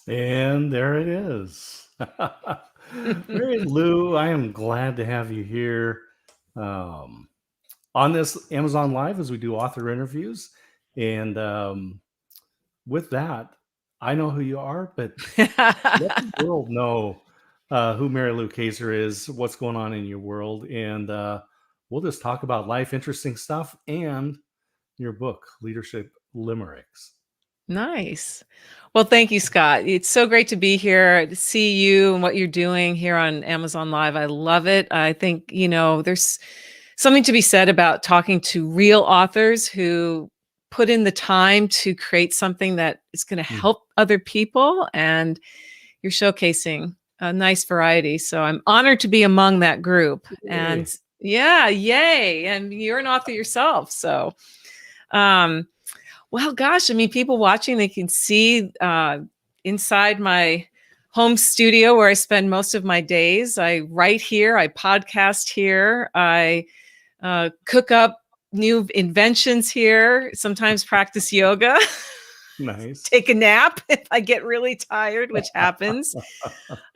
And there it is. Mary Lou, I am glad to have you here on this Amazon Live as we do author interviews. And with that, I know who you are, but let the world know who Mary Lou Kayser is, what's going on in your world. And we'll just talk about life, interesting stuff, and your book, Leadership Limericks. Nice. Well, thank you, Scott. It's so great to be here, to see you and what you're doing here on Amazon Live. I love it. I think, there's something to be said about talking to real authors who put in the time to create something that is going to help other people. And you're showcasing a nice variety. So I'm honored to be among that group. Yay. And yay. And you're an author yourself. So, well, gosh, I mean, people watching, they can see inside my home studio where I spend most of my days. I write here, I podcast here, I cook up new inventions here, sometimes practice yoga. Nice. Take a nap if I get really tired, which happens.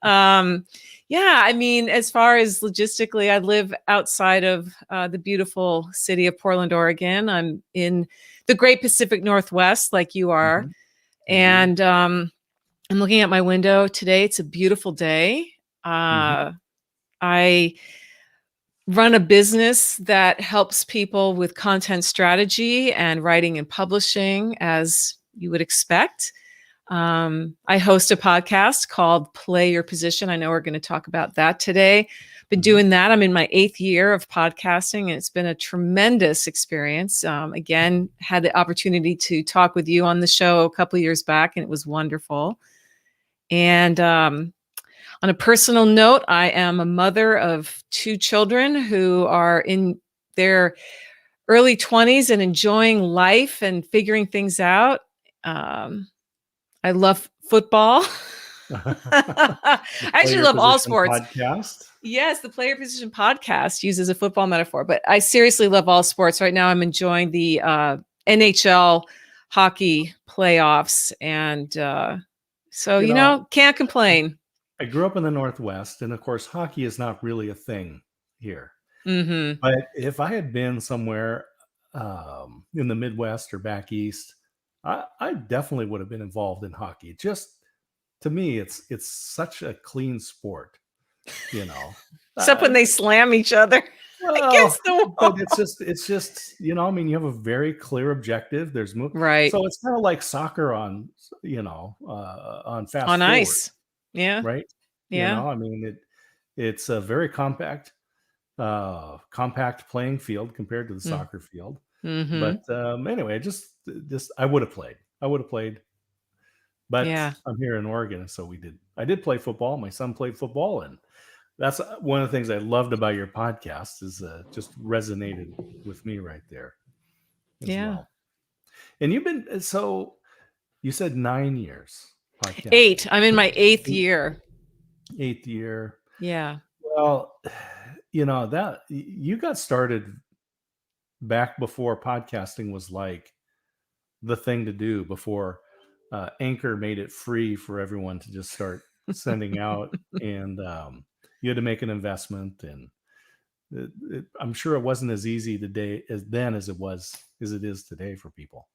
Yeah, I mean, as far as logistically, I live outside of the beautiful city of Portland, Oregon. I'm in the Great Pacific Northwest, like you are. And I'm looking at my window today. It's a beautiful day. I run a business that helps people with content strategy and writing and publishing, as you would expect. I host a podcast called Play Your Position. I know we're going to talk about that today. Been doing that. I'm in my 8th year of podcasting, and it's been a tremendous experience. Again, had the opportunity to talk with you on the show a couple of years back, and it was wonderful. And on a personal note, I am a mother of 2 children who are in their early 20s and enjoying life and figuring things out. I love football. I actually love all sports. Podcast. Yes, the Player Position podcast uses a football metaphor, but I seriously love all sports. Right now, I'm enjoying the NHL hockey playoffs. And so, can't complain. I grew up in the Northwest, and of course, hockey is not really a thing here. But if I had been somewhere in the Midwest or back east, I definitely would have been involved in hockey. Just to me, it's such a clean sport, Except when they slam each other against the wall. But it's just I mean, you have a very clear objective. There's right. So it's kind of like soccer on on fast on forward, ice. Yeah. Right. Yeah. I mean, it's a very compact playing field compared to the soccer field. But anyway, just I would have played. But I'm here in Oregon, so I did play football. My son played football, and that's one of the things I loved about your podcast is just resonated with me right there as well. And you said 9 years podcast. 8. I'm in my 8th year. 8th year. Yeah. Well, that you got started back before podcasting was like the thing to do, before Anchor made it free for everyone to just start sending out, and you had to make an investment, and I'm sure it wasn't as easy today as it is today for people.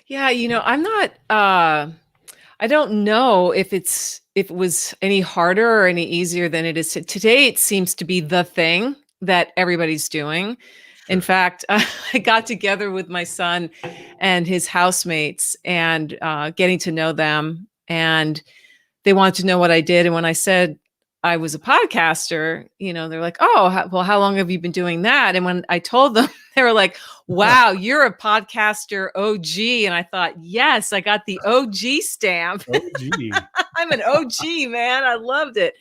Yeah, I'm not I don't know if it was any harder or any easier than it is today. It seems to be the thing that everybody's doing. In Sure. fact, I got together with my son and his housemates and getting to know them, and they wanted to know what I did. And when I said I was a podcaster, they're like, "Oh, well, how long have you been doing that?" And when I told them, they were like, "Wow, you're a podcaster OG." And I thought, yes, I got the OG stamp. Oh, gee. I'm an OG, man. I loved it.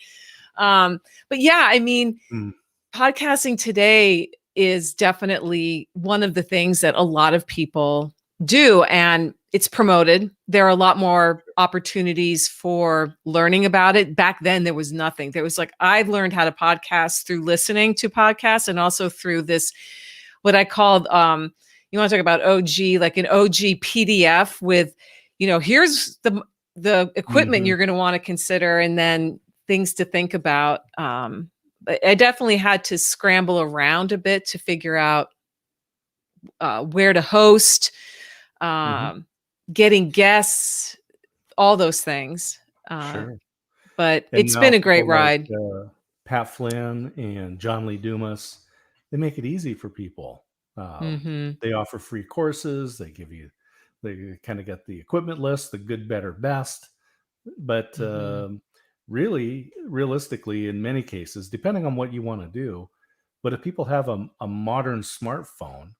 But yeah, I mean, Mm, podcasting today is definitely one of the things that a lot of people do, and it's promoted. There are a lot more opportunities for learning about it. Back then there was nothing. There was like, I learned how to podcast through listening to podcasts, and also through this, what I called, you want to talk about OG, like an OG PDF with, here's the equipment mhm. you're going to want to consider, and then things to think about. But I definitely had to scramble around a bit to figure out where to host, Mhm. um, getting guests, all those things. Uh, Sure. but And it's now been a great people like, ride. Pat Flynn and John Lee Dumas, they make it easy for people. Hmm. They offer free courses. They kinda get the equipment list, the good, better, best. But, Hmm. really, realistically, in many cases, depending on what you wanna do, but if people have a modern smartphone,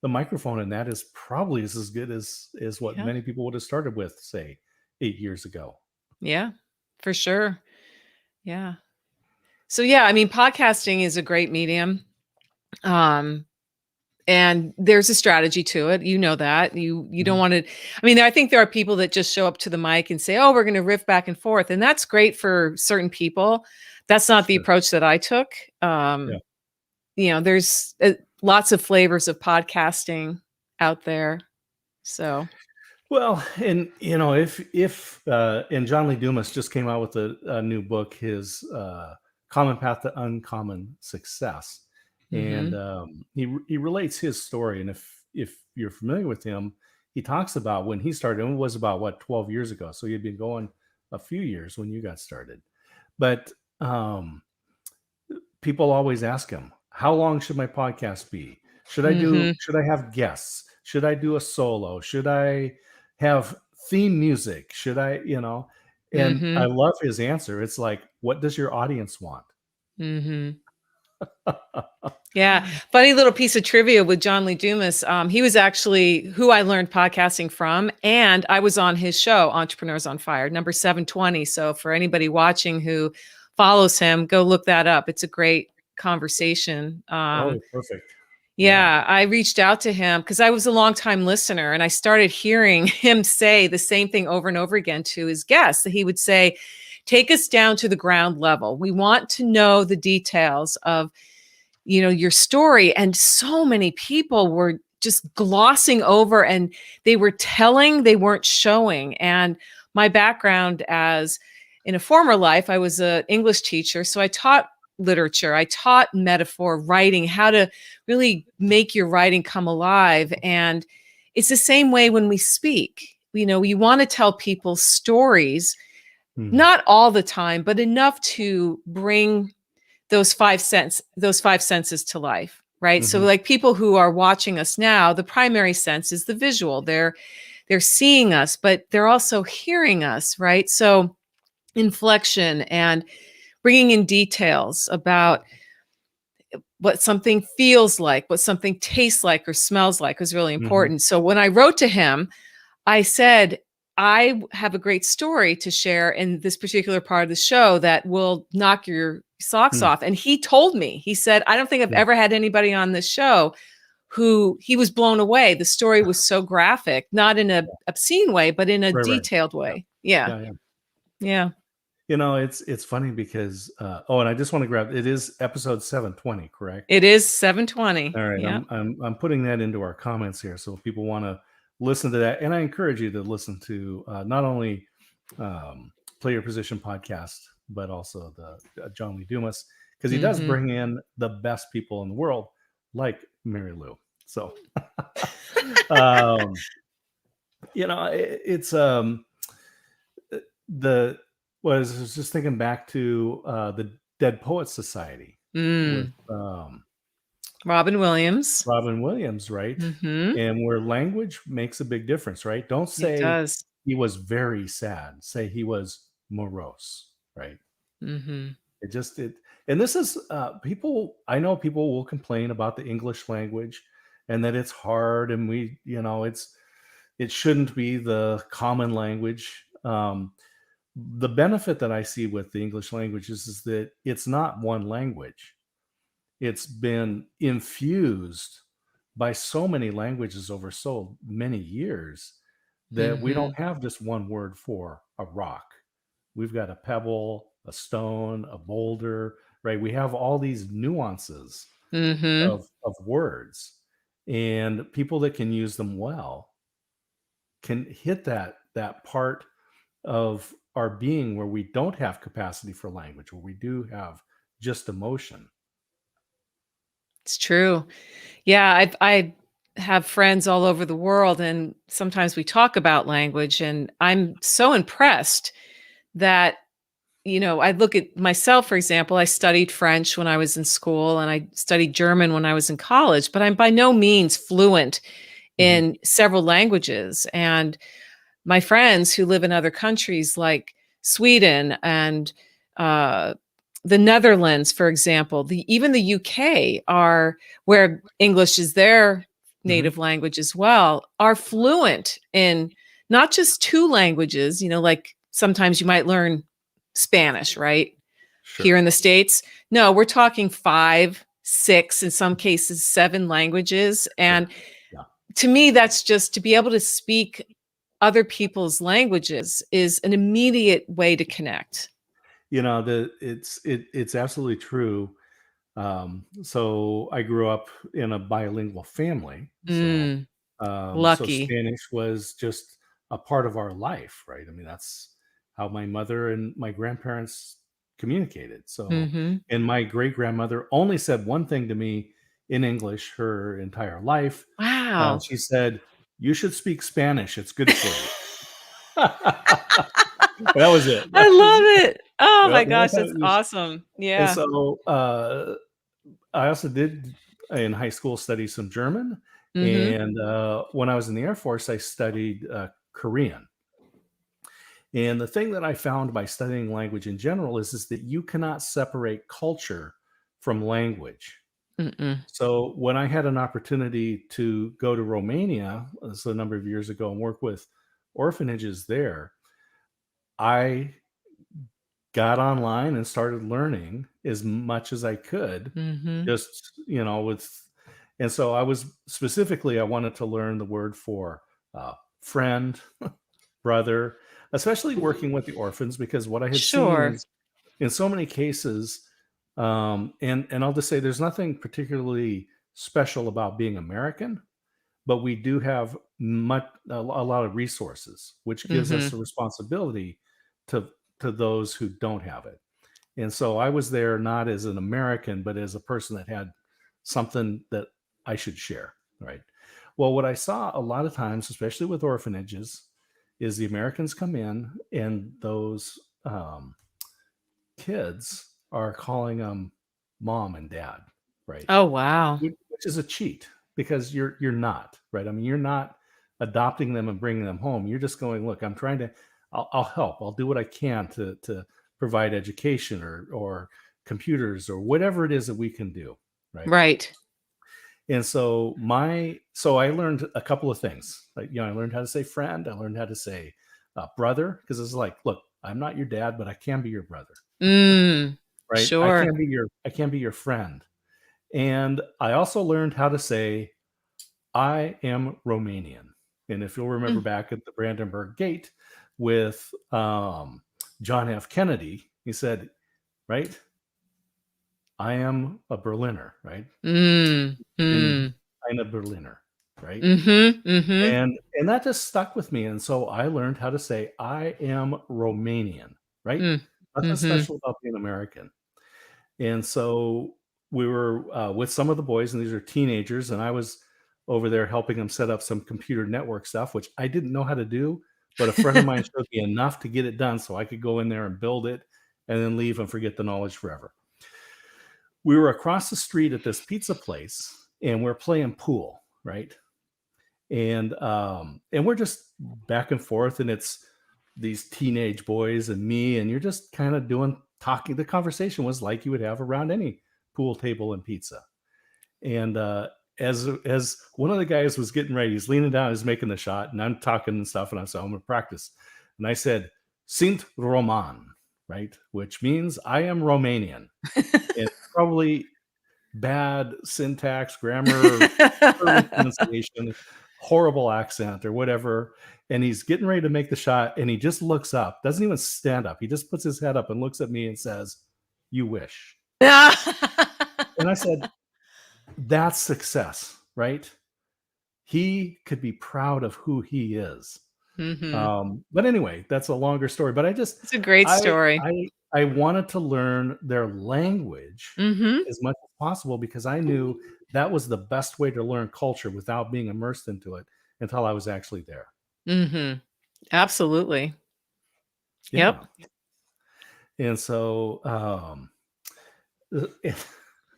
the microphone in that is probably as good as what Yeah. many people would have started with, say, 8 years ago. Yeah, for sure. Yeah. So yeah, I mean, podcasting is a great medium. Um, and there's a strategy to it. You know that. You don't Mhm. want to, I mean, I think there are people that just show up to the mic and say, "Oh, we're going to riff back and forth." And that's great for certain people. That's not the Sure. approach that I took. Yeah. There's lots of flavors of podcasting out there. So, Well, and and John Lee Dumas just came out with a new book, his Common Path to Uncommon Success, and mhm. he relates his story. And if you're familiar with him, he talks about when he started. And it was about what 12 years ago, so he had been going a few years when you got started. But people always ask him, "How long should my podcast be? Mhm. Should I have guests? Should I do a solo? Should I have theme music? Should I, you know?" And I Mhm. love his answer. It's like, "What does your audience want?" Mhm. Yeah. Funny little piece of trivia with John Lee Dumas. He was actually who I learned podcasting from. And I was on his show, Entrepreneurs on Fire, number 720. So for anybody watching who follows him, go look that up. It's a great conversation. Oh, perfect. Yeah. Yeah, I reached out to him because I was a longtime listener, and I started hearing him say the same thing over and over again to his guests. He would say, "Take us down to the ground level. We want to know the details of, your story." And so many people were just glossing over, and they were telling, they weren't showing. And my background, as in a former life, I was an English teacher, so I taught literature, I taught metaphor writing, how to really make your writing come alive. And it's the same way when we speak. You want to tell people stories, Mhm. not all the time, but enough to bring those five senses to life, right? So Mhm. like people who are watching us now, the primary sense is the visual. They're seeing us, but they're also hearing us, right? So inflection and bringing in details about what something feels like, what something tastes like or smells like was really Mhm. important. So when I wrote to him, I said, "I have a great story to share in this particular part of the show that will knock your socks Mm. off." And he told me, he said, "I don't think I've Yeah. ever had anybody on this show who," he was blown away. The story was so graphic, not in a obscene way, but in a Right, right. detailed Yeah. way. Yeah. Yeah, yeah. Yeah. It's funny because, and I just wanna grab it is episode 720, correct? It is 7:20. All right, Yeah. I'm putting that into our comments here, so if people wanna listen to that, and I encourage you to listen to, not only, Play Your Position podcast, but also the, John Lee Dumas, because he does Mhm. bring in the best people in the world, like Mary Lou. So, um, It's the was just thinking back to the Dead Poets Society with Mm. Robin Williams. Robin Williams, right? Mm-hmm. And where language makes a big difference, right? Don't It say does. he was very sad. Say he was morose, right? Mm-hmm. It and this is people. I know people will complain about the English language and that it's hard, and it shouldn't be the common language. The benefit that I see with the English language is that it's not one language. It's been infused by so many languages over so many years that we Mm-hmm. don't have just one word for a rock. We've got a pebble, a stone, a boulder, right? We have all these nuances Mm-hmm. of words, and people that can use them well can hit that part of our being where we don't have capacity for language, where we do have just emotion. It's true. Yeah, I have friends all over the world, and sometimes we talk about language, and I'm so impressed that I look at myself, for example. I studied French when I was in school, and I studied German when I was in college, but I'm by no means fluent Mhm. in several languages. And my friends who live in other countries like Sweden and uh, the Netherlands, for example, even the UK are where English is their Mhm. native language as well, are fluent in not just two languages, like sometimes you might learn Spanish, right? Here Sure. in the States. No, we're talking five, six, in some cases, seven languages. And Sure. Yeah. to me, that's just to be able to speak other people's languages is an immediate way to connect. It's absolutely true. So I grew up in a bilingual family. Mm, So lucky. Spanish was just a part of our life, right? I mean, that's how my mother and my grandparents communicated. So, Mhm. and my great grandmother only said one thing to me in English her entire life. Wow. She said, "You should speak Spanish. It's good for you." That was it. I love it. Oh Well, my the only gosh, time that's it was, awesome. and Yeah. so I also did in high school study some German, Mhm. and when I was in the Air Force, I studied Korean. And the thing that I found by studying language in general is that you cannot separate culture from language. Mm-mm. So when I had an opportunity to go to Romania, this is a number of years ago, and work with orphanages there, I got online and started learning as much as I could, Mhm. just, with, and so I was specifically, I wanted to learn the word for friend, brother, especially working with the orphans, because what I had seen Sure. is in so many cases, and I'll just say there's nothing particularly special about being American, but we do have a lot of resources, which gives us Mhm. a responsibility to those who don't have it. And so I was there not as an American, but as a person that had something that I should share, right? Well, what I saw a lot of times, especially with orphanages, is the Americans come in and those kids are calling them mom and dad, right? Oh, wow. Which is a cheat because you're not, right? I mean, you're not adopting them and bringing them home. You're just going, look, I'm trying to, I'll help. I'll do what I can to provide education or computers or whatever it is that we can do, right? Right. And so I learned a couple of things. Like, I learned how to say friend. I learned how to say brother, because it's like, look, I'm not your dad, but I can be your brother, Mm. right? Sure. I can be your friend. And I also learned how to say I am Romanian. And if you'll remember Mm. back at the Brandenburg Gate with John F. Kennedy, he said, right, I am a Berliner, right? Mm. And Mm. I'm a Berliner, right? Mhm. Mhm. And that just stuck with me. And so I learned how to say I am Romanian, right? Mm. Nothing Mhm. special about being American. And so we were with some of the boys, and these are teenagers, and I was over there helping him set up some computer network stuff, which I didn't know how to do, but a friend of mine showed me enough to get it done so I could go in there and build it and then leave and forget the knowledge forever. We were across the street at this pizza place and we're playing pool, right? And we're just back and forth, and it's these teenage boys and me, and you're just kind of talking. The conversation was like you would have around any pool table and pizza. And as one of the guys was getting ready, he's leaning down, he's making the shot, and I'm talking and stuff, and I said, I'm going to practice. And I said, Sint Roman, right? Which means I am Romanian. And probably bad syntax, grammar, pronunciation, horrible accent or whatever. And he's getting ready to make the shot, and he just looks up, doesn't even stand up. He just puts his head up and looks at me and says, "You wish." And I said, that's success, right? He could be proud of who he is. But anyway, that's a longer story. But it's a great story. I wanted to learn their language as much as possible because I knew that was the best way to learn culture without being immersed into it until I was actually there. Absolutely. Yeah. Yep. And so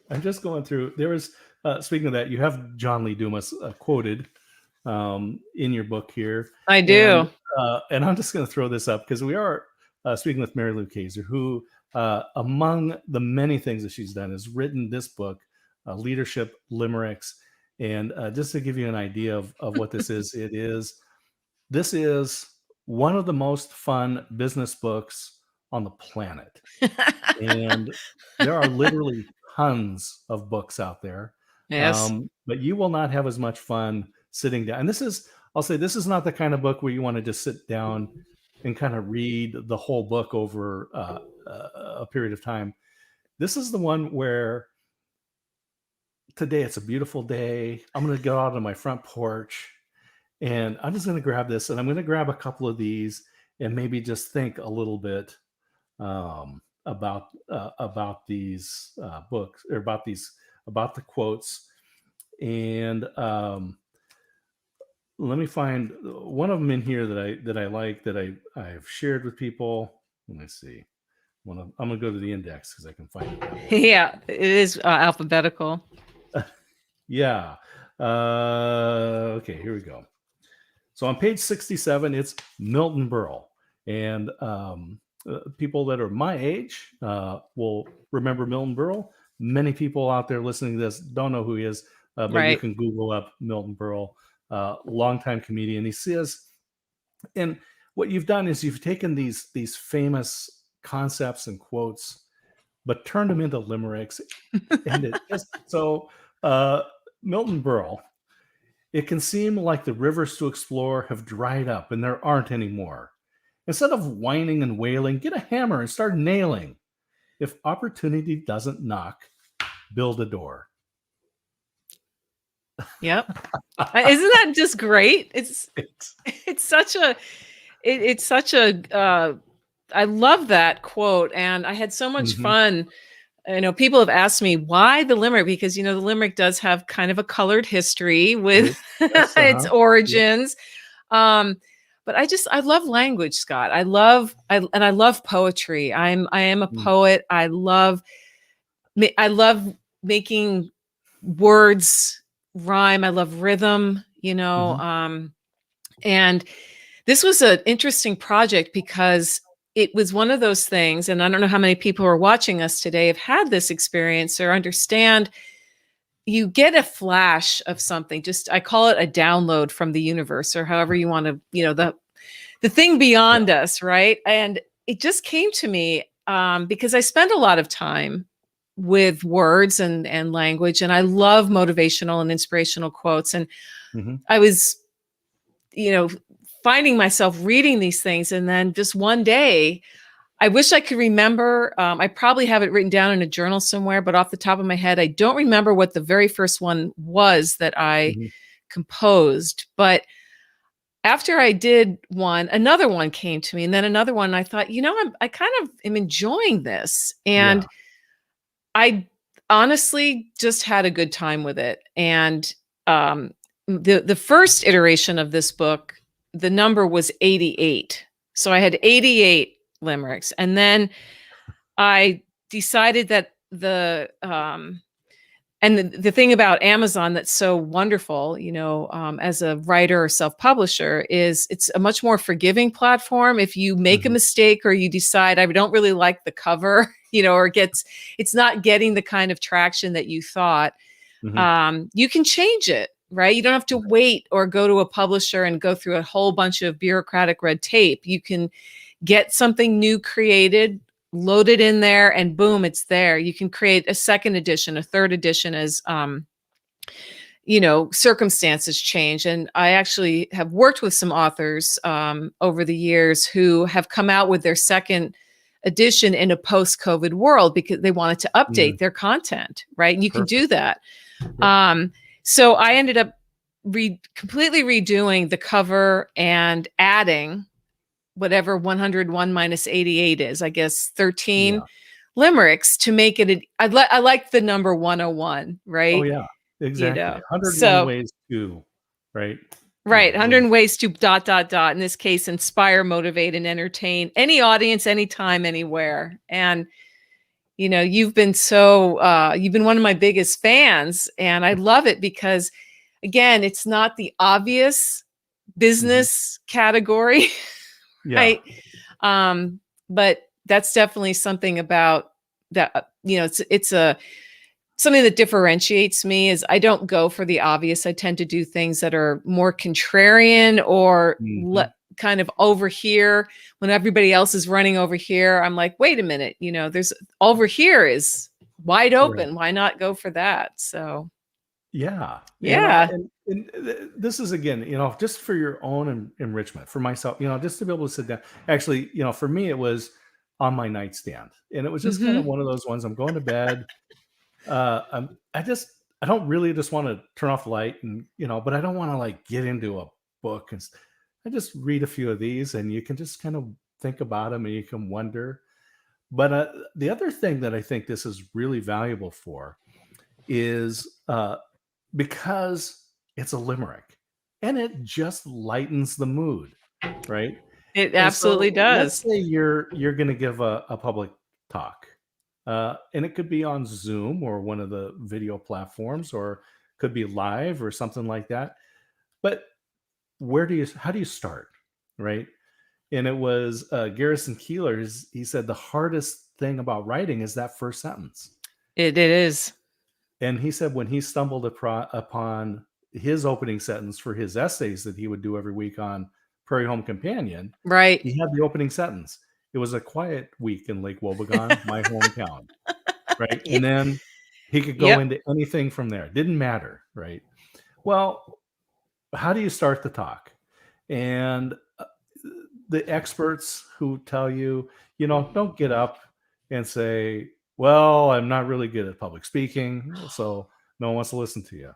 I'm just going through. There was, speaking of that, you have John Lee Dumas quoted in your book here. I do. And I'm just going to throw this up because we are speaking with Mary Lou Kayser, who, among the many things that she's done, has written this book, Leadership Limericks. And just to give you an idea of what this is, this is one of the most fun business books on the planet. And there are literally tons of books out there. Yes. But you will not have as much fun sitting down. And I'll say this is not the kind of book where you want to just sit down and kind of read the whole book over a period of time. This is the one where today it's a beautiful day. I'm going to go out on my front porch and I'm just going to grab this, and I'm going to grab a couple of these and maybe just think a little bit about these books, or about the quotes. And let me find one of them in here that I like, that I've shared with people. Let me see. I'm gonna go to the index because I can find it. Yeah, it is alphabetical. Yeah. Okay, here we go. So on page 67, it's Milton Berle, and people that are my age will remember Milton Berle. Many people out there listening to this don't know who he is, but you can Google up Milton Berle, longtime comedian. He says, and what you've done is you've taken these famous concepts and quotes, but turned them into limericks. And it just so Milton Berle. It can seem like the rivers to explore have dried up and there aren't any more. Instead of whining and wailing, get a hammer and start nailing. If opportunity doesn't knock, build a door. Yep. Isn't that just great? It's such a I love that quote, and I had so much fun. People have asked me why the limerick, because the limerick does have kind of a colored history with its origins. But I love language, Scott. I love poetry. I am a poet. I love making words rhyme. I love rhythm, and this was an interesting project because it was one of those things, and I don't know how many people who are watching us today have had this experience or understand. You get a flash of something, I call it a download from the universe, or however you want to, the thing beyond us, right? And it just came to me because I spend a lot of time with words and language, and I love motivational and inspirational quotes. And I was, finding myself reading these things, and then just one day, I wish I could remember. I probably have it written down in a journal somewhere, but off the top of my head, I don't remember what the very first one was that I composed. But after I did one, another one came to me, and then another one. And I thought, I kind of am enjoying this, and I honestly just had a good time with it. And the first iteration of this book, the number was 88. So I had 88 limericks. And then I decided that the thing about Amazon that's so wonderful, as a writer or self-publisher, is it's a much more forgiving platform. If you make a mistake or you decide I don't really like the cover, or it's not getting the kind of traction that you thought, you can change it, right? You don't have to wait or go to a publisher and go through a whole bunch of bureaucratic red tape. You can get something new created, load it in there, and boom, it's there. You can create a second edition, a third edition as circumstances change. And I actually have worked with some authors over the years who have come out with their second edition in a post-COVID world because they wanted to update their content, right? And you can do that. So I ended up completely redoing the cover and adding whatever 101 minus 88 is, I guess 13 limericks to make it. I like the number 101, right? Oh yeah, exactly. 101 ways to, right? Right. 100 ways to ... In this case, inspire, motivate, and entertain any audience, anytime, anywhere. And you've been one of my biggest fans, and I love it because, again, it's not the obvious business category, right? But that's definitely something about that. It's something that differentiates me is I don't go for the obvious. I tend to do things that are more contrarian or kind of over here when everybody else is running over here. I'm like, wait a minute, there's over here is wide open. Right. Why not go for that? So yeah. And this is, again, just for your own enrichment, for myself, just to be able to sit down. Actually, for me, it was on my nightstand, and it was just kind of one of those ones. I'm going to bed. I don't really just want to turn off the light and, but I don't want to like get into a book, and I just read a few of these, and you can just kind of think about them and you can wonder. But the other thing that I think this is really valuable for is because it's a limerick and it just lightens the mood, right? It absolutely does. Let's say you're going to give a public talk. And it could be on Zoom or one of the video platforms, or could be live or something like that. But how do you start, right? And it was Garrison Keillor. He said the hardest thing about writing is that first sentence. It is. And he said when he stumbled upon his opening sentence for his essays that he would do every week on Prairie Home Companion, right? He had the opening sentence. It was a quiet week in Lake Wobegon, my hometown, right? And then he could go into anything from there. It didn't matter, right? Well, how do you start the talk? And the experts who tell you, don't get up and say, well, I'm not really good at public speaking, so no one wants to listen to you.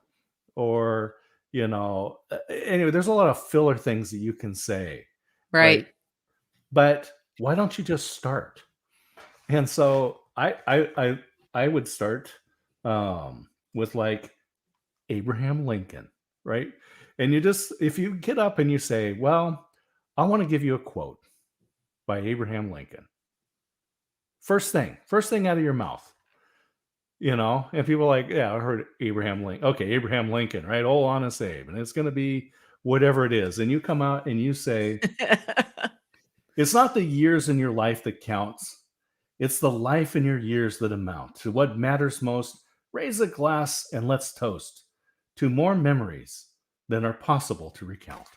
Or, anyway, there's a lot of filler things that you can say. Right. But why don't you just start? And so I would start with like Abraham Lincoln, right? And if you get up and you say, well, I want to give you a quote by Abraham Lincoln. First thing out of your mouth, and people are like, yeah, I heard Abraham Lincoln. Okay, Abraham Lincoln, right? Old Honest Abe. And it's going to be whatever it is. And you come out and you say, it's not the years in your life that counts. It's the life in your years that amount to what matters most. Raise a glass and let's toast to more memories than are possible to recount.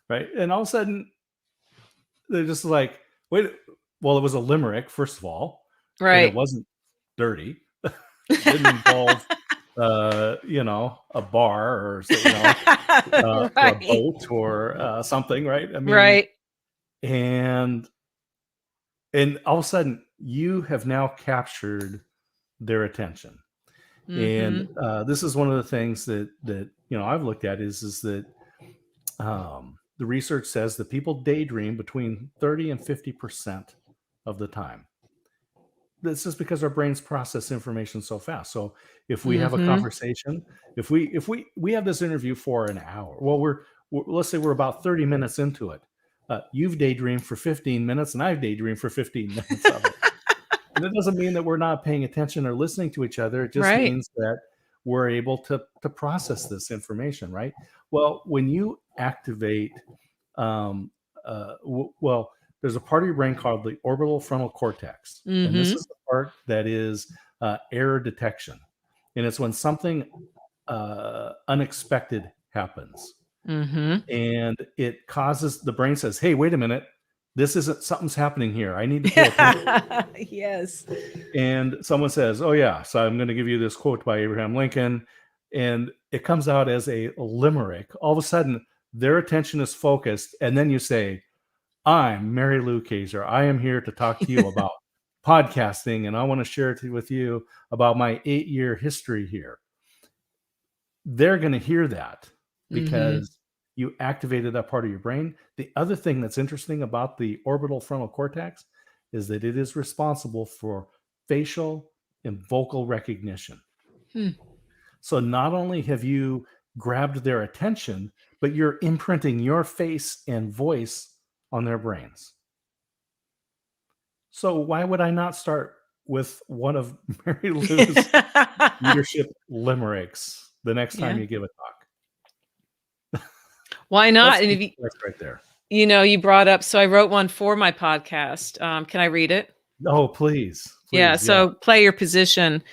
Right. And all of a sudden, they're just like, wait, well, it was a limerick, first of all. Right. And it wasn't dirty. It didn't involve, a bar or, or a boat or something. Right. I mean, right. And all of a sudden, you have now captured their attention. And this is one of the things that I've looked at is that the research says that people daydream between 30 and 50% of the time. this is because our brains process information so fast. So if we have a Mm-hmm. conversation, if we have this interview for an hour, well, let's say we're about 30 minutes into it. You've daydreamed for 15 minutes, and I've daydreamed for 15 minutes of it. And it doesn't mean that we're not paying attention or listening to each other. It just Right. means that we're able to process this information, right? Well, when you activate, um, well, there's a part of your brain called the orbital frontal cortex, and this Mm-hmm. is the part that is error detection, and it's when something unexpected happens, Mm-hmm. and it causes the brain says, "Hey, wait a minute, this isn't something's happening here. I need to pay attention." Yes. And someone says, "Oh yeah, so I'm going to give you this quote by Abraham Lincoln," and it comes out as a limerick. All of a sudden, their attention is focused, and then you say, "I'm Mary Lou Kayser. I am here to talk to you about podcasting, and I want to share with you about my 8-year history here." They're going to hear that Mm-hmm. because you activated that part of your brain. The other thing that's interesting about the orbital frontal cortex is that it is responsible for facial and vocal recognition. Hmm. So not only have you grabbed their attention, but you're imprinting your face and voice on their brains. So why would I not start with one of Mary Lou's leadership limericks the next time Yeah. you give a talk? Why not? And That's right there. you brought up, so I wrote one for my podcast. Can I read it? Oh, please, Yeah. please, yeah. So play your position.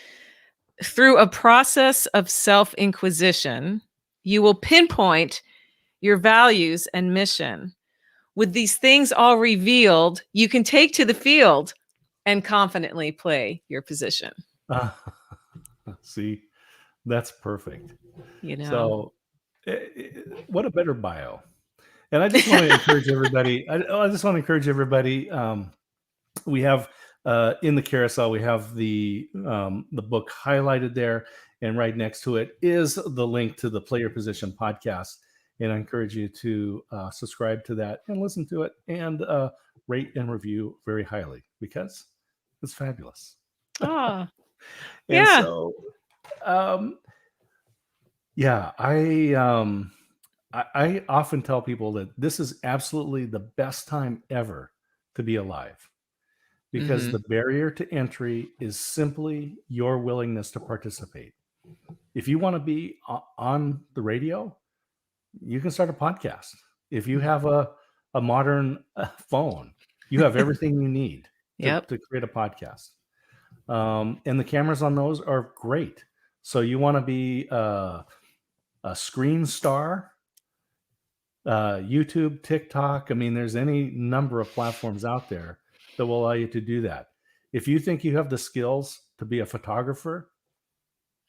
Through a process of self-inquisition, you will pinpoint your values and mission. With these things all revealed, you can take to the field and confidently play your position. See, that's perfect. You know. So, what a better bio. And I just want to encourage everybody. I just want to encourage everybody. We have in the carousel, we have the book highlighted there, and right next to it is the link to the Player Position podcast. And I encourage you to subscribe to that and listen to it, and rate and review very highly because it's fabulous. Oh, And yeah. so, yeah, I often tell people that this is absolutely the best time ever to be alive, because Mm-hmm. the barrier to entry is simply your willingness to participate. If you want to be on the radio, you can start a podcast. If you have a modern phone, you have everything you need Yep. to create a podcast. And the cameras on those are great. So you want to be a screen star, YouTube, TikTok. I mean, there's any number of platforms out there that will allow you to do that. If you think you have the skills to be a photographer,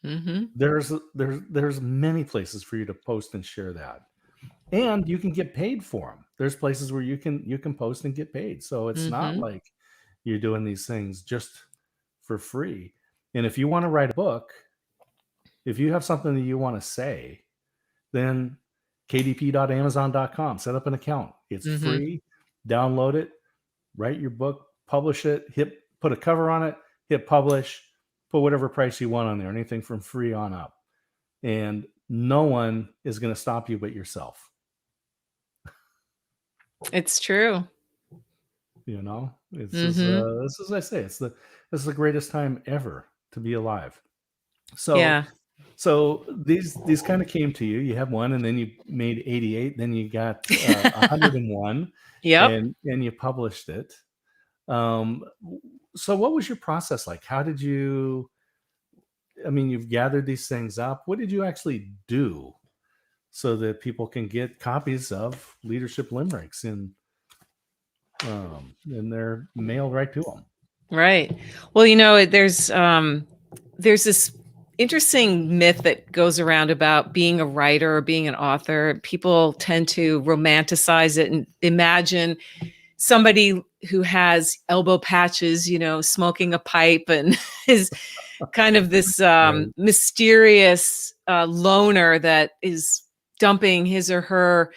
Mm-hmm. there's many places for you to post and share that, and you can get paid for them. There's places where you can post and get paid. So it's not Mm-hmm. like you're doing these things just for free. And if you want to write a book, if you have something that you want to say, then kdp.amazon.com, set up an account. It's Mm-hmm. free. Download it, write your book, publish it, put a cover on it, hit publish, put whatever price you want on there, anything from free on up. And no one is going to stop you but yourself. It's true. You know, it's Mm-hmm. this is, I say, this is the greatest time ever to be alive. So, Yeah. so these kind of came to you. You had one, and then you made 88. Then you got 101, Yep. and you published it. So what was your process like? How did you? I mean, you've gathered these things up. What did you actually do so that people can get copies of Leadership Limericks and they're mailed right to them? Right. Well, there's this interesting myth that goes around about being a writer or being an author. People tend to romanticize it and imagine somebody who has elbow patches, smoking a pipe and is kind of this Right. mysterious loner that is dumping his or her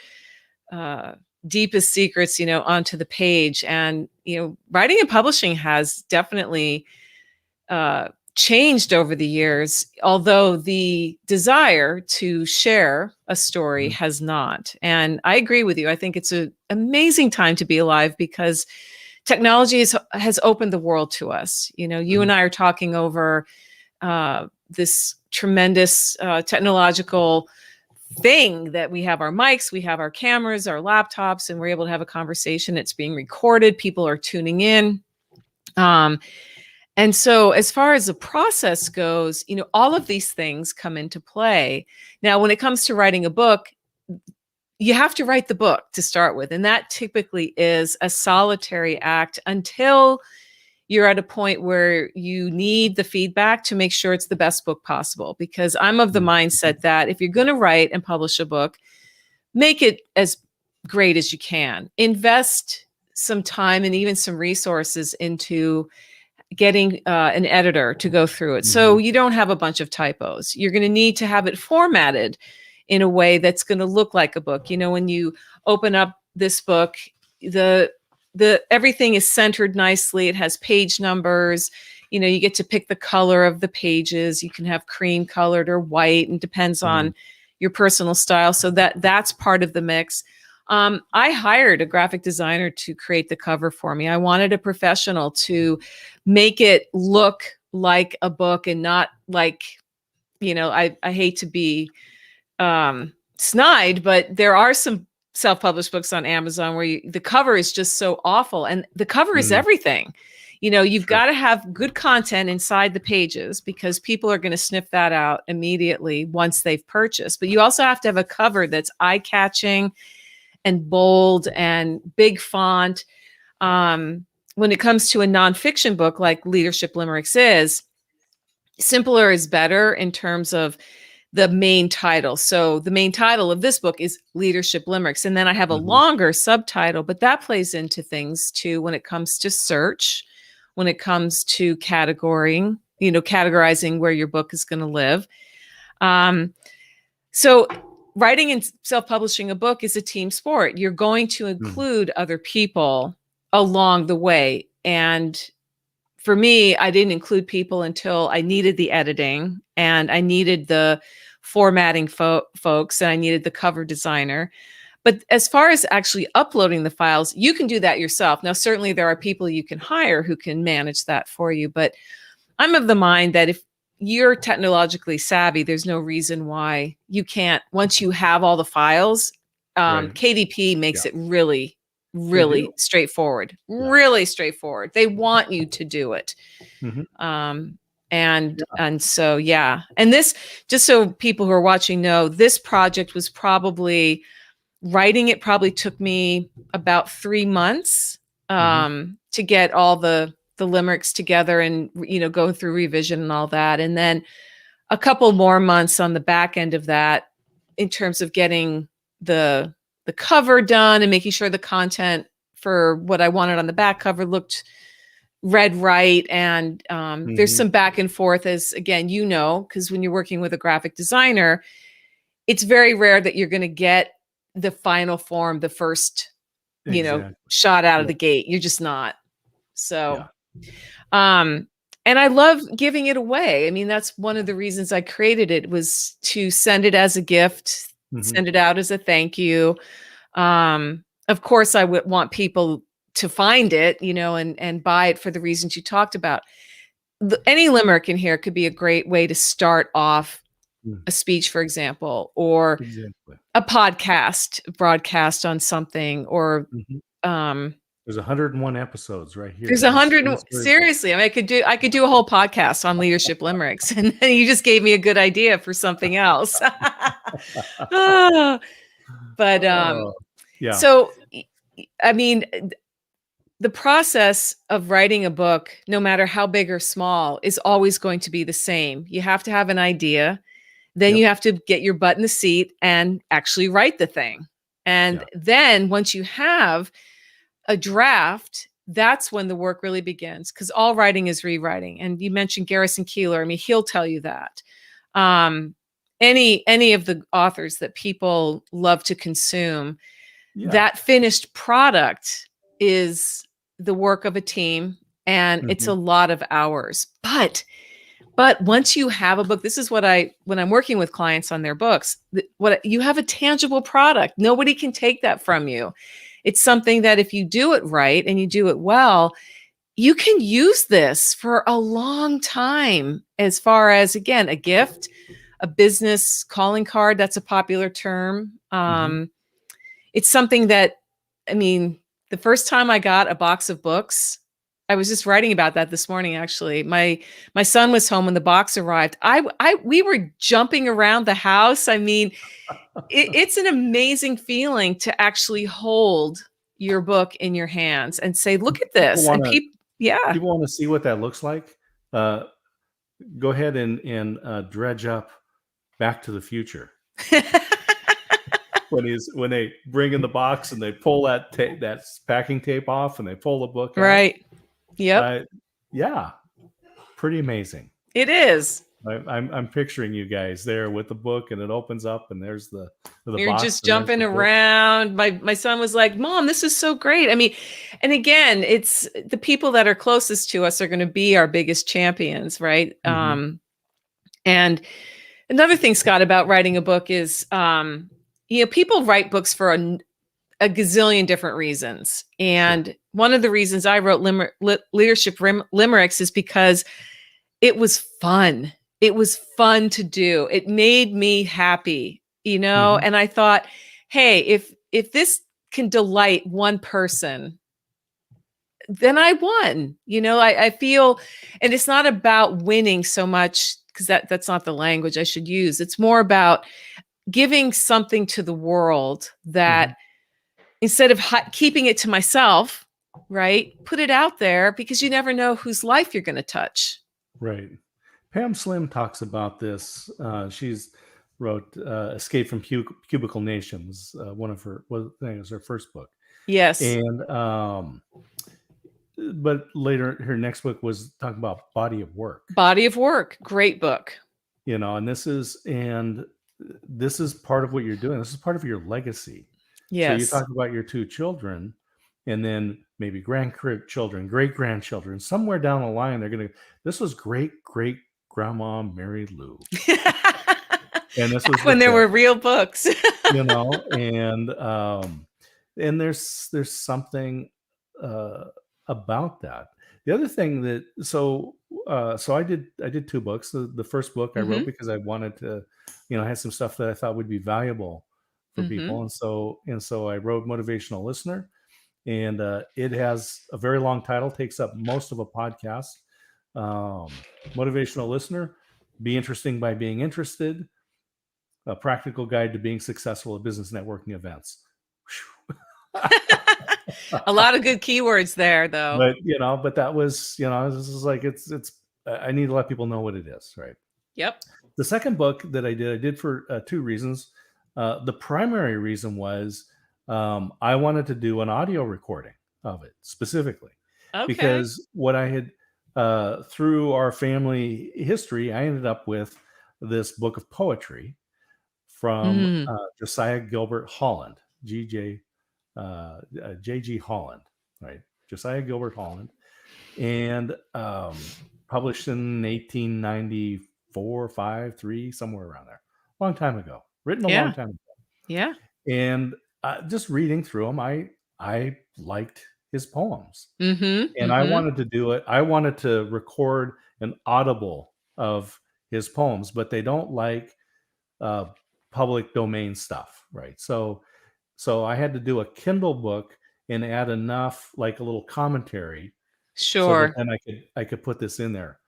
uh, deepest secrets, onto the page. And, writing and publishing has definitely changed over the years, although the desire to share a story has not. And I agree with you. I think it's an amazing time to be alive because technology has opened the world to us. You and I are talking over this tremendous technological thing that we have our mics, we have our cameras, our laptops, and we're able to have a conversation. It's being recorded. People are tuning in. And so as far as the process goes, all of these things come into play. Now, when it comes to writing a book, you have to write the book to start with. And that typically is a solitary act until you're at a point where you need the feedback to make sure it's the best book possible. Because I'm of the mindset that if you're going to write and publish a book, make it as great as you can. Invest some time and even some resources into getting an editor to go through it. So you don't have a bunch of typos. You're going to need to have it formatted in a way that's going to look like a book. When you open up this book, the everything is centered nicely. It has page numbers. You get to pick the color of the pages. You can have cream colored or white, and depends on your personal style. So that's part of the mix. I hired a graphic designer to create the cover for me. I wanted a professional to make it look like a book and not like, I hate to be snide, but there are some self-published books on Amazon where the cover is just so awful. And the cover is everything. You've got to have good content inside the pages because people are going to sniff that out immediately once they've purchased. But you also have to have a cover that's eye-catching and bold and big font. When it comes to a nonfiction book like Leadership Limericks is, simpler is better in terms of the main title. So the main title of this book is Leadership Limericks. And then I have a longer subtitle, but that plays into things too when it comes to search, when it comes to categorizing where your book is going to live. So writing and self-publishing a book is a team sport. You're going to include other people along the way. And for me, I didn't include people until I needed the editing and I needed the formatting folks and I needed the cover designer. But as far as actually uploading the files, you can do that yourself. Now, certainly there are people you can hire who can manage that for you. But I'm of the mind that if you're technologically savvy, there's no reason why you can't, once you have all the files, KDP makes it really straightforward, really straightforward. They want you to do it. And so, and this, just so people who are watching know, this project was probably, writing it probably took me about 3 months to get all the limericks together and, go through revision and all that. And then a couple more months on the back end of that in terms of getting the cover done and making sure the content for what I wanted on the back cover looked read right. And there's some back and forth, as again, because when you're working with a graphic designer, it's very rare that you're going to get the final form the first, shot out of the gate. You're just not. So, and I love giving it away. I mean, that's one of the reasons I created it, was to send it as a gift, send it out as a thank you. Of course, I would want people to find it, and buy it for the reasons you talked about. Any limerick in here could be a great way to start off a speech, for example, or a podcast broadcast on something, or there's 101 episodes right here. There's 100. Seriously, I mean, I could do a whole podcast on leadership limericks, and then you just gave me a good idea for something else. So, I mean, the process of writing a book, no matter how big or small, is always going to be the same. You have to have an idea. Then you have to get your butt in the seat and actually write the thing. And then once you have a draft, that's when the work really begins, because all writing is rewriting. And you mentioned Garrison Keillor. I mean, he'll tell you that. Any of the authors that people love to consume, that finished product is the work of a team. and it's a lot of hours. But once you have a book, this is what when I'm working with clients on their books, what you have a tangible product. Nobody can take that from you. It's something that if you do it right and you do it well, you can use this for a long time as far as, again, a gift, a business calling card. That's a popular term. It's something that, I mean, the first time I got a box of books, I was just writing about that this morning, actually. My son was home when the box arrived. We were jumping around the house. I mean, it's an amazing feeling to actually hold your book in your hands and say, look at this. And people want to see what that looks like. Go ahead and dredge up Back to the Future. when they bring in the box and they pull that packing tape off and they pull the book out. Right. Yep. Yeah. Pretty amazing. It is. I'm picturing you guys there with the book, and it opens up, and there's the You're box. just jumping around. My son was like, "Mom, this is so great." I mean, and again, it's the people that are closest to us are going to be our biggest champions, right? And another thing, Scott, about writing a book is, people write books for a gazillion different reasons. And one of the reasons I wrote Leadership Limericks is because it was fun. It was fun to do. It made me happy, and I thought, hey, if this can delight one person, then I won. I feel, and it's not about winning so much, because that's not the language I should use. It's more about giving something to the world that instead of keeping it to myself, right, put it out there, because you never know whose life you're going to touch. Right. Pam Slim talks about this. She's wrote Escape from Cubicle Nations, one of her, I think it was her first book. Yes. And but later her next book was talking about Body of Work. Body of Work, great book. And this is part of what you're doing. This is part of your legacy. Yes. So you talk about your 2 children, and then maybe grandchildren, great-grandchildren. Somewhere down the line, this was great-great-grandma Mary Lou. And this was when there were real books. And there's something about that. The other thing that so I did 2 books. The first book I wrote because I wanted to, I had some stuff that I thought would be valuable for people, and so I wrote Motivational Listener, and it has a very long title, takes up most of a podcast. Motivational Listener: Be Interesting by Being Interested. A practical guide to being successful at business networking events. A lot of good keywords there, though. But that was, this is like, it's, I need to let people know what it is, right? Yep. The second book that I did for 2 reasons. The primary reason was I wanted to do an audio recording of it specifically. Okay. Because what I had, through our family history, I ended up with this book of poetry from Josiah Gilbert Holland, J.G. Holland, right? Josiah Gilbert Holland, and published in 1894, 5, 3, somewhere around there. Long time ago. Written a long time ago. Yeah. And just reading through them, I liked his poems. And I wanted to do it. I wanted to record an audible of his poems, but they don't like public domain stuff, right? So I had to do a Kindle book and add enough, like a little commentary, sure, so that then I could put this in there,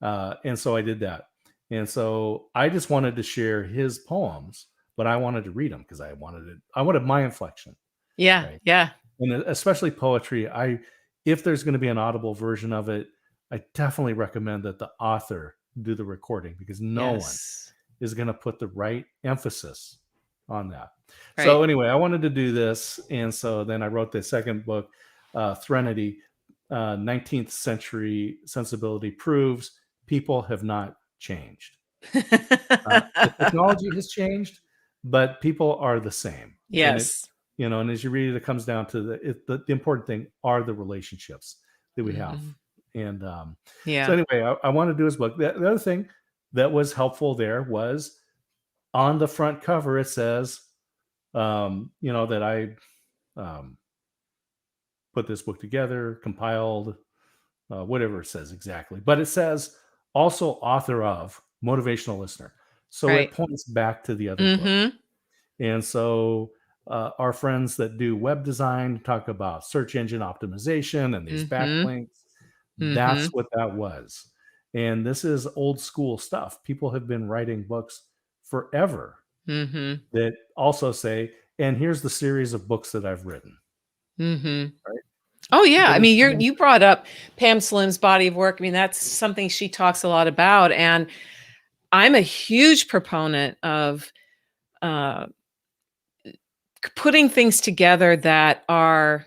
and so I did that. And so I just wanted to share his poems, but I wanted to read them because I wanted my inflection. Yeah, right? Yeah. And especially poetry, if there's going to be an audible version of it, I definitely recommend that the author do the recording, because no one is going to put the right emphasis on that. Right. So anyway, I wanted to do this, and so then I wrote the second book, Threnody, 19th Century Sensibility Proves People Have Not Changed. The technology has changed, but people are the same. Yes. And as you read it, it comes down to the important thing are the relationships that we have. And Yeah. so anyway, I want to do his book. The other thing that was helpful there was on the front cover, it says, that I put this book together, compiled, whatever it says exactly. But it says also author of motivational listener. So it Right. points back to the other book. Mm-hmm. And so our friends that do web design talk about search engine optimization and these Mm-hmm. backlinks. Mm-hmm. That's what that was. And this is old school stuff. People have been writing books forever Mm-hmm. that also say, and here's the series of books that I've written. Mm-hmm. Right? Oh yeah. But I mean, you brought up Pam Slim's body of work. I mean, that's something she talks a lot about. And I'm a huge proponent of uh, putting things together that are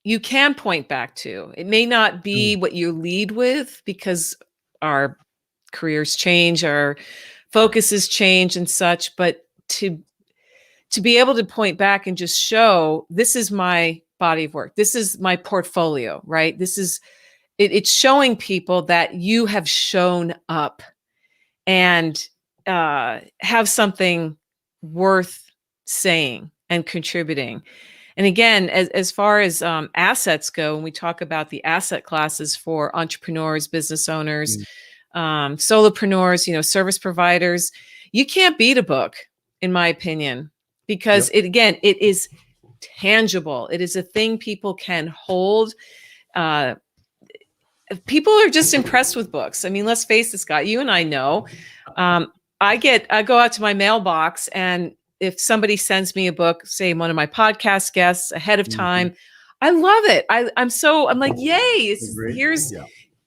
you can point back to. It may not be what you lead with because our careers change, our focuses change and such, but to be able to point back and just show this is my body of work. This is my portfolio, right? This is it's showing people that you have shown up and have something worth saying and contributing. And again, as far as assets go, when we talk about the asset classes for entrepreneurs, business owners, solopreneurs, service providers, you can't beat a book, in my opinion, because it is tangible. It is a thing people can hold. People are just impressed with books. I mean, let's face it, Scott, you and I know. I go out to my mailbox, and if somebody sends me a book, say one of my podcast guests ahead of time, I love it. I'm like, yay!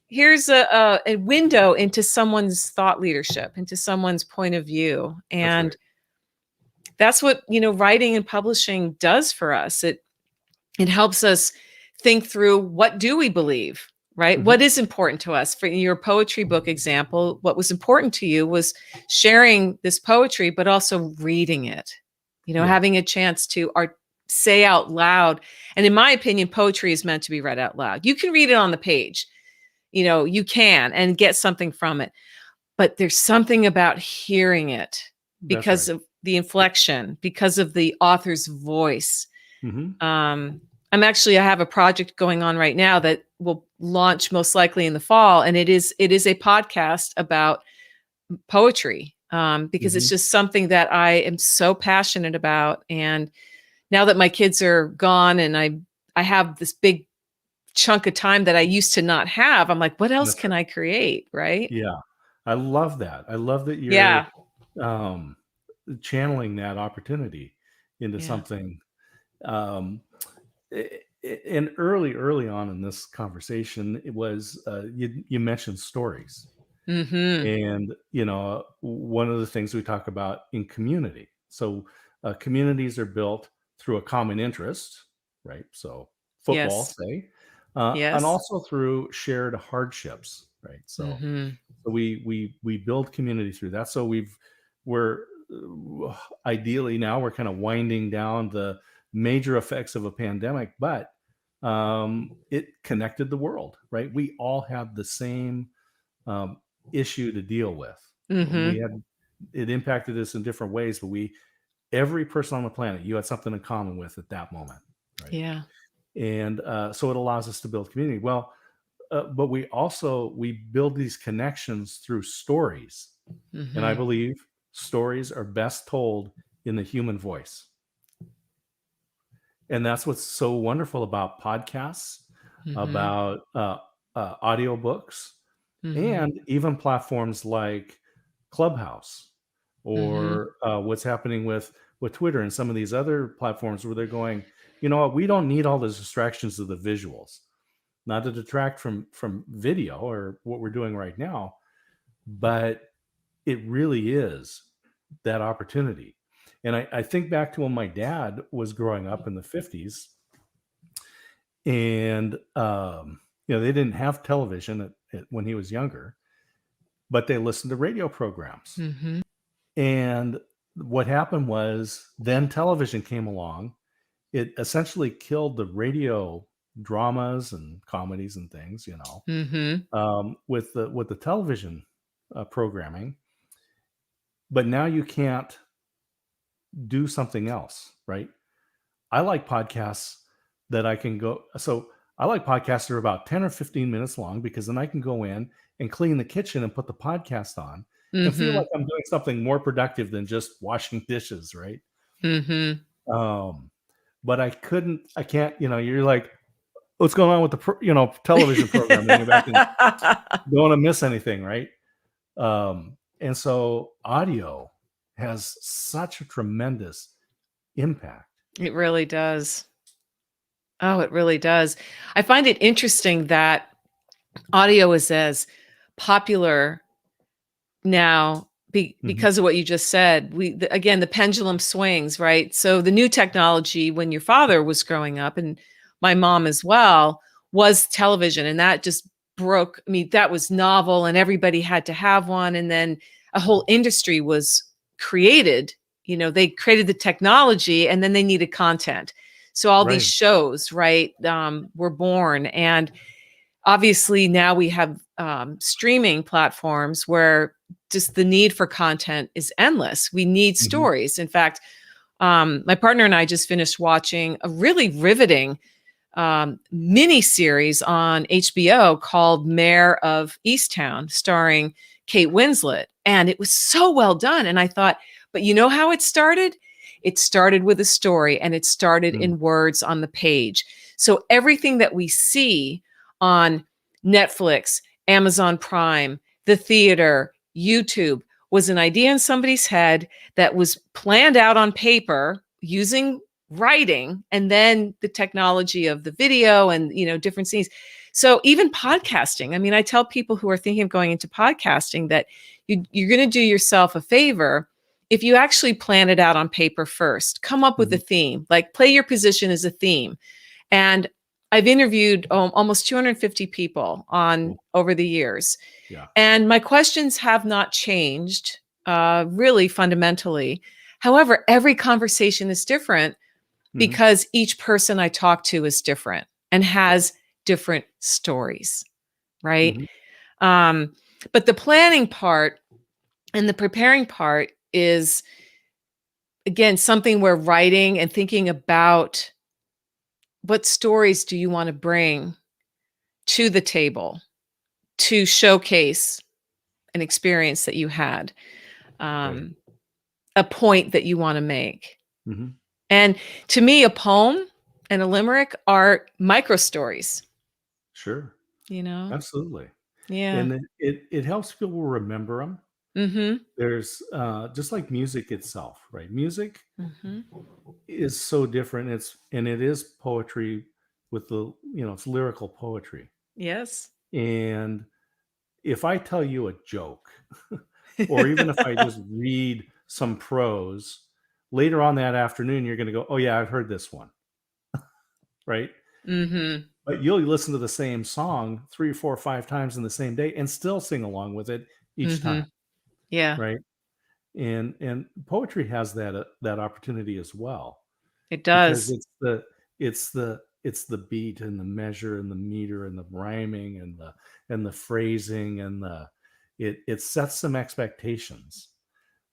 Here's a window into someone's thought leadership, into someone's point of view, and that's what writing and publishing does for us. It helps us think through, what do we believe, right? What is important to us? For your poetry book example, what was important to you was sharing this poetry, but also reading it, having a chance to say out loud. And in my opinion, poetry is meant to be read out loud. You can read it on the page, you can, and get something from it. But there's something about hearing it because of the inflection, because of the author's voice. I have a project going on right now that will launch most likely in the fall. And it is a podcast about poetry because it's just something that I am so passionate about. And now that my kids are gone and I have this big chunk of time that I used to not have, I'm like, what else can I create? Right. Yeah. I love that. I love that you're channeling that opportunity into something. And early on in this conversation, it was you mentioned stories, and one of the things we talk about in community. So communities are built through a common interest, right? So football, say, and also through shared hardships, right? So we build community through that. So we're ideally now we're kind of winding down the major effects of a pandemic, but it connected the world, right? We all have the same issue to deal with. It impacted us in different ways, but every person on the planet, you had something in common with at that moment, right? Yeah. And so it allows us to build community. Well, but we build these connections through stories, and I believe stories are best told in the human voice. And that's what's so wonderful about podcasts, about audiobooks, and even platforms like Clubhouse, or what's happening with Twitter and some of these other platforms where they're going, you know what, we don't need all the distractions of the visuals, not to detract from video or what we're doing right now, but it really is that opportunity. And I think back to when my dad was growing up in the 50s, and they didn't have television when he was younger, but they listened to radio programs. And what happened was then television came along. It essentially killed the radio dramas and comedies and things, Mm-hmm. with the television programming. But now you can't do something else, right? I like podcasts that I can go. So I like podcasts that are about 10 or 15 minutes long, because then I can go in and clean the kitchen and put the podcast on and feel Mm-hmm. like I'm doing something more productive than just washing dishes, right? Mm-hmm. Um, but I can't, you're like, what's going on with the, television programming in the back, and don't want to miss anything, right? And so audio has such a tremendous impact. It really does. Oh, it really does. I find it interesting that audio is as popular now Mhm. because of what you just said. Again, the pendulum swings, right? So the new technology when your father was growing up, and my mom as well, was television, and that just broke. I mean, that was novel and everybody had to have one, and then a whole industry was created. They created the technology and then they needed content. So all these Right. shows, right, were born. And obviously now we have streaming platforms where just the need for content is endless. We need Mhm. stories. In fact, my partner and I just finished watching a really riveting mini series on HBO called Mayor of Easttown, starring Kate Winslet. And it was so well done. And I thought, but you know how it started? It started with a story, and it started Mm. in words on the page. So everything that we see on Netflix, Amazon Prime, the theater, YouTube was an idea in somebody's head that was planned out on paper using writing, and then the technology of the video and different scenes. So even podcasting, I mean, I tell people who are thinking of going into podcasting that you're going to do yourself a favor if you actually plan it out on paper first. Come up with a Mhm. theme, like play your position as a theme. And I've interviewed almost 250 people on Cool. over the years, Yeah. and my questions have not changed really fundamentally. However, every conversation is different Mhm. because each person I talk to is different and has different stories, right? Mhm. Um, but the planning part and the preparing part is, again, something where writing and thinking about what stories do you want to bring to the table to showcase an experience that you had, Right. um, a point that you want to make. Mhm. And to me, a poem and a limerick are micro stories, Sure. you know? Absolutely. Yeah. And it helps people remember them. Mhm. There's, just like music itself, right? Music Mhm. is so different. It is poetry with it's lyrical poetry. Yes. And if I tell you a joke, or even if I just read some prose, later on that afternoon, you're gonna go, "Oh, yeah, I've heard this one," right? Mhm. But you'll listen to the same song 3, 4, 5 times in the same day and still sing along with it each time, Mhm. Yeah, right? And poetry has that opportunity as well, it because does. it's the beat and the measure and the meter and the rhyming and the phrasing and it sets some expectations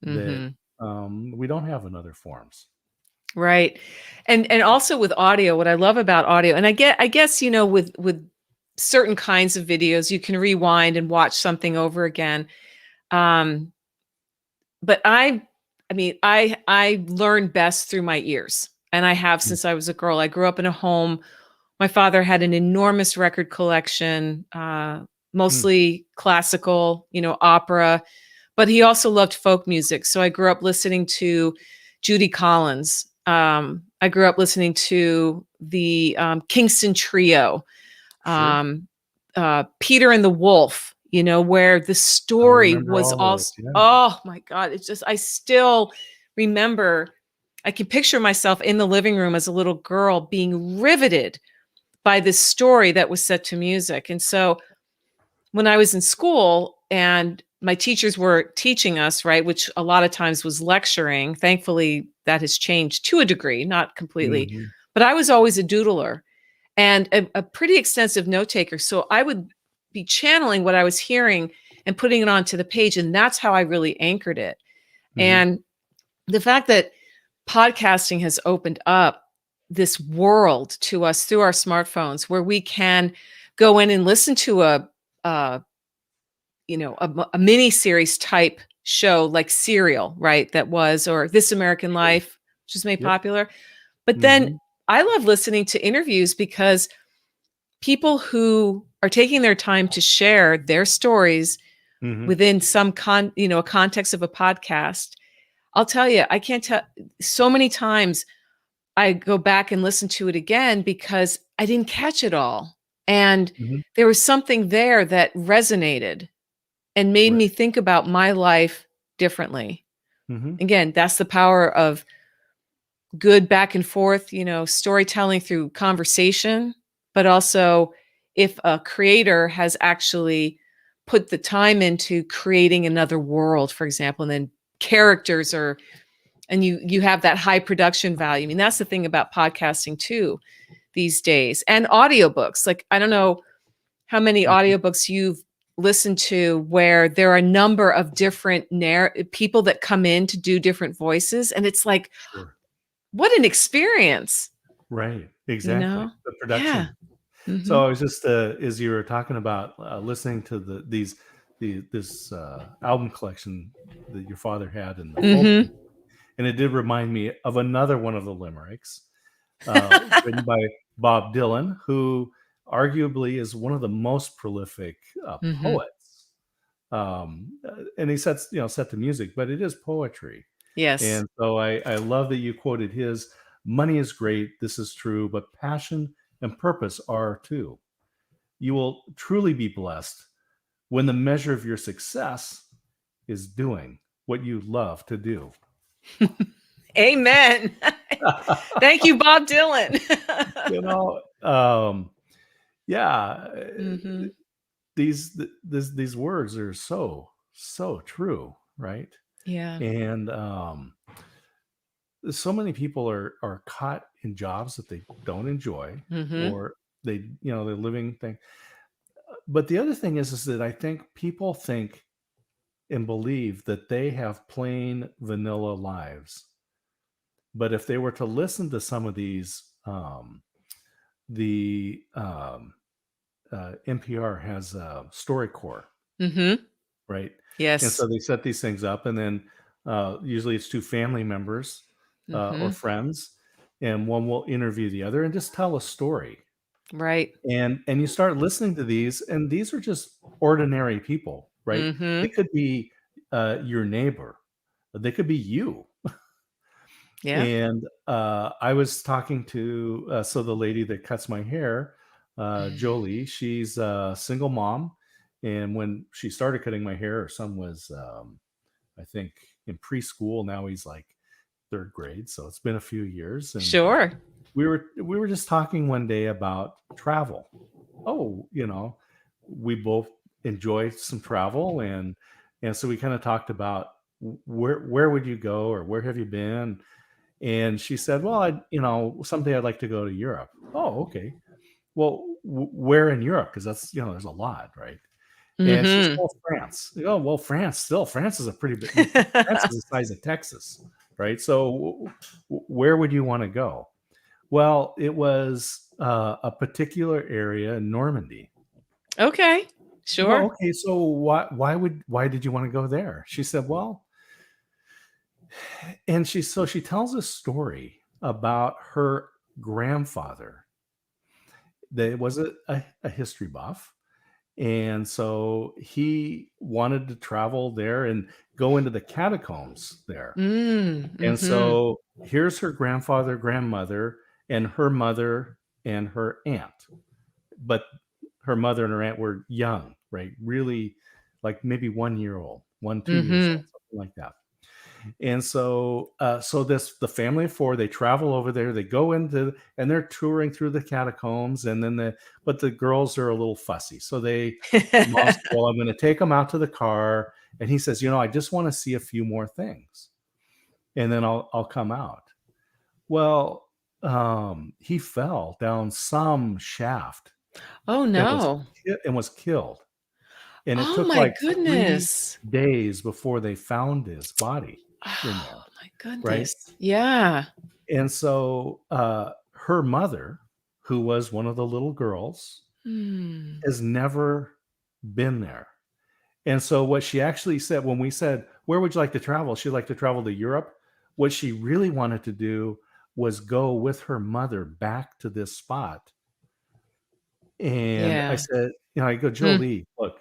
that Mhm. we don't have in other forms. Right. And also with audio, what I love about audio, and I guess, with certain kinds of videos, you can rewind and watch something over again. Um, but I mean, I learn best through my ears, and I have Mm, since I was a girl. I grew up in a home. My father had an enormous record collection, mm, mostly classical, opera, but he also loved folk music. So I grew up listening to Judy Collins. I grew up listening to the Kingston Trio, sure. um, Peter and the Wolf, where the I story remember was all those, also, yeah. oh my God, it's just, I still remember, I can picture myself in the living room as a little girl being riveted by this story that was set to music. And so when I was in school and my teachers were teaching us, right, which a lot of times was lecturing, thankfully that has changed to a degree, not completely, Mhm. but I was always a doodler. and a pretty extensive note taker. So I would be channeling what I was hearing and putting it onto the page. And that's how I really anchored it. And the fact that podcasting has opened up this world to us through our smartphones, where we can go in and listen to a mini series type show like Serial, right? That was, or This American Life, which was made popular. But then I love listening to interviews, because people who are taking their time to share their stories within some a context of a podcast. I'll tell you, I can't tell, so many times I go back and listen to it again because I didn't catch it all. And there was something there that resonated and made me think about my life differently. Again, that's the power of good back and forth, storytelling through conversation, but also if a creator has actually put the time into creating another world, for example, and then characters and you have that high production value. I mean, that's the thing about podcasting too these days, and audiobooks. Like, I don't know how many audiobooks you've listened to where there are a number of different people that come in to do different voices. And it's like, what an experience. Right. Exactly. The production. Yeah. So I was just, as you were talking about listening to this album collection that your father had in the folk, and it did remind me of another one of the limericks written by Bob Dylan, who arguably is one of the most prolific poets. And he set the music, but it is poetry. Yes. And so I love that you quoted his: "Money is great, this is true, but passion and purpose are too. You will truly be blessed when the measure of your success is doing what you love to do." Amen. Thank you, Bob Dylan. These words are so true, right? Yeah. And so many people are caught in jobs that they don't enjoy, or they're living thing. But the other thing is that I think people think and believe that they have plain vanilla lives. But if they were to listen to some of these, the NPR has a StoryCorps, right? Yes. And so they set these things up, and then usually it's two family members or friends, and one will interview the other and just tell a story. Right. And you start listening to these, and these are just ordinary people, right? They could be your neighbor, they could be you. Yeah. And I was talking to the lady that cuts my hair, Jolie. She's a single mom, and when she started cutting my hair, her son was I think in preschool. Now he's like third grade, so it's been a few years. And sure. We were just talking one day about travel. Oh, we both enjoy some travel, and so we kind of talked about where would you go, or where have you been? And she said, well, someday I'd like to go to Europe. Oh, okay. Well, where in Europe? Because that's, there's a lot, right? And she said, well, France. Oh, well, France is a pretty big, France is the size of Texas, right? So where would you want to go? Well, it was a particular area in Normandy. Okay, sure. Well, okay, so why did you want to go there? She said, well, and she tells a story about her grandfather that was a history buff. And so he wanted to travel there and go into the catacombs there. And so here's her grandfather, grandmother, and her mother and her aunt. But her mother and her aunt were young, right? Really, like maybe 1 year old, 1, 2 years old, something like that. And so the family of four, they travel over there, they go into, and they're touring through the catacombs, and then but the girls are a little fussy. So mom said, well, I'm going to take them out to the car. And he says, I just want to see a few more things, and then I'll come out. Well, he fell down some shaft Oh, no. and was killed. And it Oh, took my like 3 goodness. days before they found his body in Oh, there, my right? goodness. Yeah. And so, her mother, who was one of the little girls, Hmm. has never been there. And so what she actually said when we said, "Where would you like to travel?" She'd like to travel to Europe. What she really wanted to do was go with her mother back to this spot. And I Yeah. said, I go, Mm. "Jolie, look,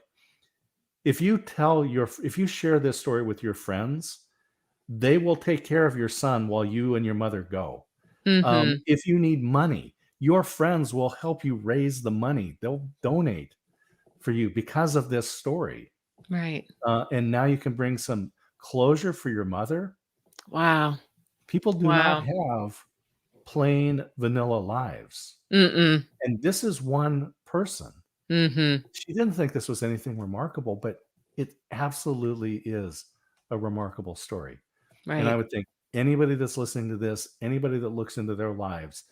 if you share this story with your friends, they will take care of your son while you and your mother go. Mhm. If you need money, your friends will help you raise the money. They'll donate for you because of this story. Right. And now you can bring some closure for your mother." Wow. People do not Wow. have plain vanilla lives. Mm-mm. And this is one person. Mhm. She didn't think this was anything remarkable, but it absolutely is a remarkable story. And I Right. would think anybody that's listening to this, anybody that looks into their lives,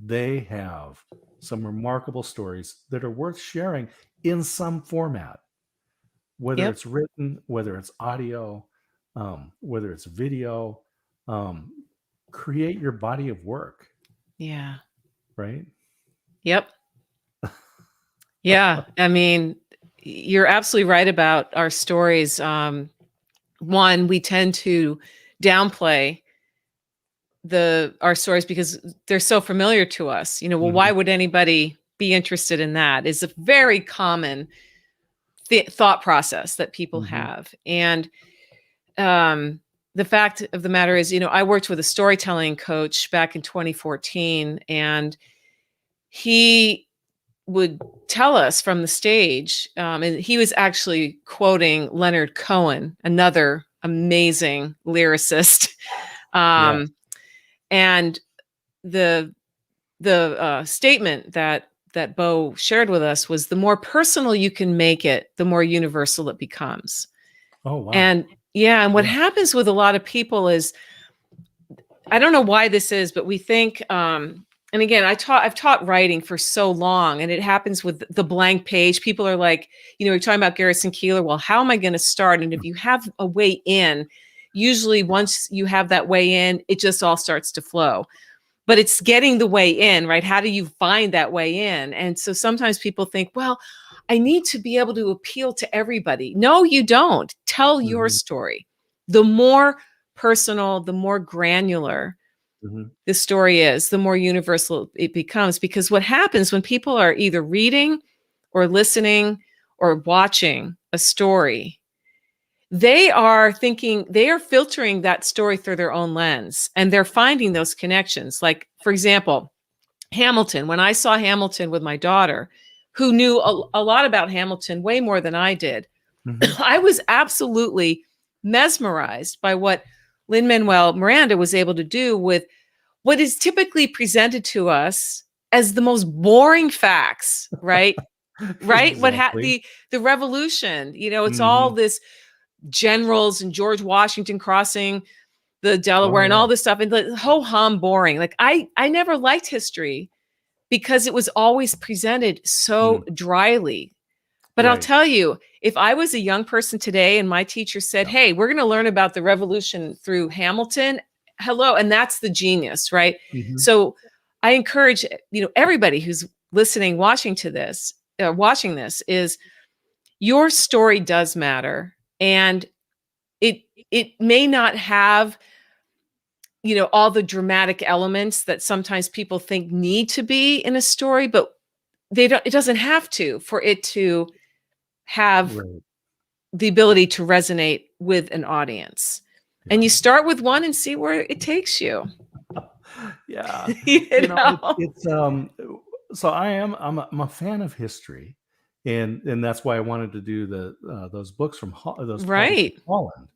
they have some remarkable stories that are worth sharing in some format, whether Yep. it's written, whether it's audio, whether it's video. Um, Create your body of work, Yeah. right? Yep. Yeah. I mean, you're absolutely right about our stories. One, we tend to downplay our stories because they're so familiar to us. Well, why Mhm. would anybody be interested in that? Is a very common thought process that people Mhm. have. And um, the fact of the matter is, I worked with a storytelling coach back in 2014, and he would tell us from the stage, and he was actually quoting Leonard Cohen, another amazing lyricist. Yes. um, and the statement that Bo shared with us was, the more personal you can make it, the more universal it becomes. Oh, wow. And yeah, and what Yeah. happens with a lot of people is, I don't know why this is, but we think, and again, I've taught writing for so long, and it happens with the blank page. People are like, you're talking about Garrison Keillor. Well, how am I going to start? And if you have a way in, usually once you have that way in, it just all starts to flow. But it's getting the way in, right? How do you find that way in? And so sometimes people think, well, I need to be able to appeal to everybody. No, you don't. Tell your Mhm. story. The more personal, the more granular Mhm. the story is, the more universal it becomes. Because what happens when people are either reading or listening or watching a story, they are filtering that story through their own lens, and they're finding those connections. Like, for example, Hamilton. When I saw Hamilton with my daughter, who knew a lot about Hamilton way more than I did, Mhm. I was absolutely mesmerized by what Lin-Manuel Miranda was able to do with what is typically presented to us as the most boring facts, right? Right? Exactly. The revolution, it's all Mhm. this generals and George Washington crossing the Delaware Oh, and yeah. all this stuff, and the ho hum boring. Like, I never liked history because it was always presented so Mm. dryly. But I'll Right. tell you, if I was a young person today and my teacher said, Yeah. "Hey, we're going to learn about the revolution through Hamilton," hello, and that's the genius, right? Mhm. So I encourage, everybody who's listening, watching this, is your story does matter, and it it may not have, all the dramatic elements that sometimes people think need to be in a story, but it doesn't have to, for it to have Right. the ability to resonate with an audience. And Yeah. you start with one and see where it takes you. Yeah. You know? So I'm a fan of history, and that's why I wanted to do those books from those published in Right. Holland.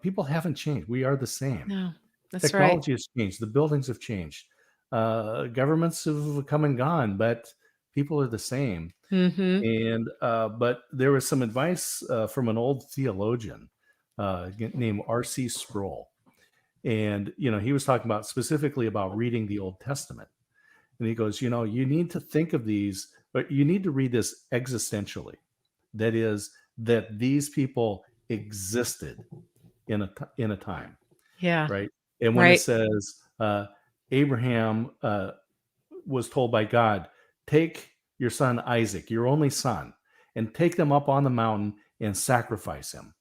People haven't changed. We are the same. No, that's right. Technology has changed. The buildings have changed. Governments have come and gone, but people are the same. Mhm. And but there was some advice from an old theologian named R.C. Sproul, And, he was talking about specifically about reading the Old Testament. And he goes, you need to think of these, but you need to read this existentially. That is, that these people existed in a time. Yeah. Right. And when it says Abraham was told by God, take your son Isaac, your only son, and take them up on the mountain and sacrifice him.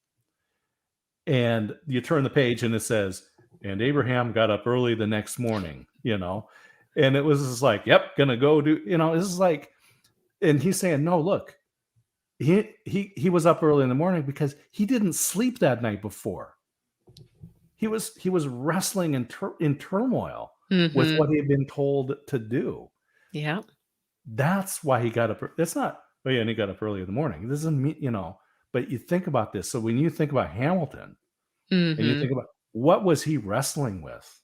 And you turn the page and it says, and Abraham got up early the next morning, and it was just like, yep, gonna go do, this is like, and he's saying, no, look, he was up early in the morning because he didn't sleep that night before. He was wrestling in turmoil with what he had been told to do. Yeah. That's why he got up. It's not, oh yeah, and he got up early in the morning. This doesn't mean, but you think about this. So when you think about Hamilton, and you think about what was he wrestling with?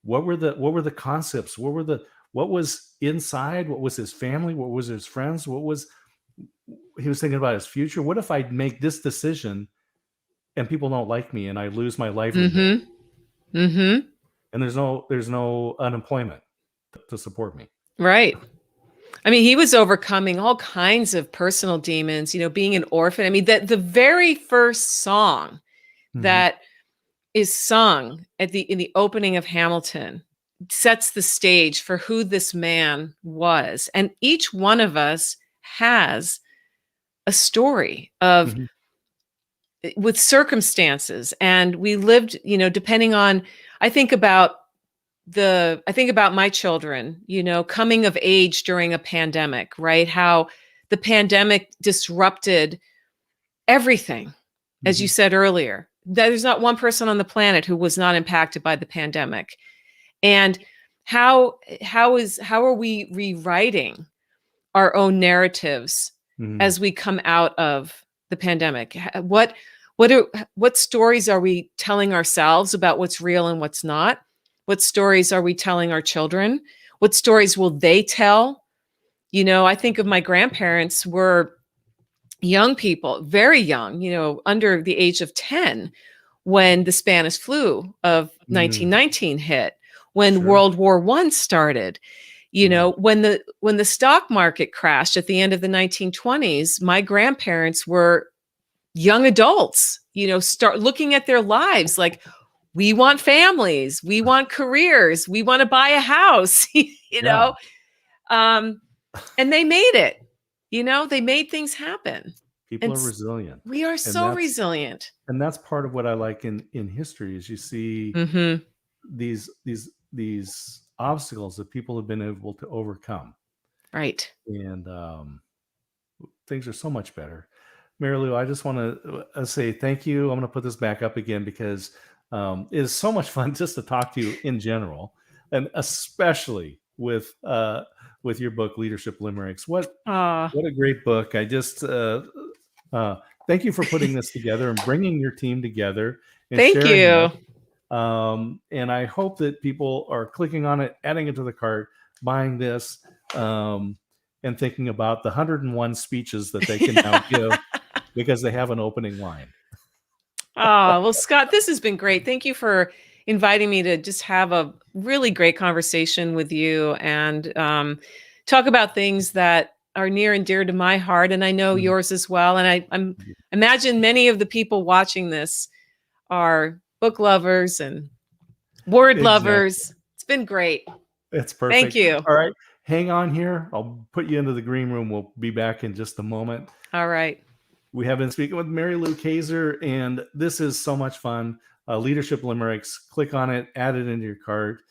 What were the concepts? What was inside? What was his family? What was his friends? He was thinking about his future. What if I make this decision and people don't like me and I lose my livelihood? And there's no unemployment to support me. Right. I mean, he was overcoming all kinds of personal demons, being an orphan. I mean, the very first song that is sung in the opening of Hamilton sets the stage for who this man was. And each one of us has a story of with circumstances, and we lived, depending on, I think about my children, coming of age during a pandemic, right? How the pandemic disrupted everything, as you said earlier. There's not one person on the planet who was not impacted by the pandemic. And how are we rewriting our own narratives as we come out of the pandemic? What stories are we telling ourselves about what's real and what's not? What stories are we telling our children? What stories will they tell? I think of my grandparents were young people, very young, under the age of 10, when the Spanish flu of 1919 hit, when World War I started, when the stock market crashed at the end of the 1920s, my grandparents were young adults, start looking at their lives like, we want families, we want careers, we want to buy a house, and they made it. They made things happen. People are resilient. We are so resilient. And that's part of what I like in history is you see these obstacles that people have been able to overcome. Right. And things are so much better. Mary Lou, I just want to say thank you. I'm going to put this back up again because it is so much fun just to talk to you in general, and especially with your book, Leadership Limericks. What a great book. I just thank you for putting this together and bringing your team together. And thank you. And I hope that people are clicking on it, adding it to the cart, buying this, and thinking about the 101 speeches that they can now give because they have an opening line. Well, Scott, this has been great. Thank you for inviting me to just have a really great conversation with you and talk about things that are near and dear to my heart, and I know yours as well. And I imagine many of the people watching this are book lovers and word lovers. It's been great. It's perfect. Thank you. All right. Hang on here. I'll put you into the green room. We'll be back in just a moment. All right. We have been speaking with Mary Lou Kayser, and this is so much fun. Leadership Limericks. Click on it, add it into your cart.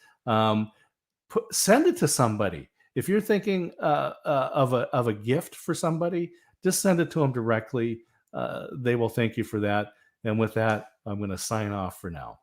Send it to somebody. If you're thinking of a gift for somebody, just send it to them directly. They will thank you for that. And with that, I'm going to sign off for now.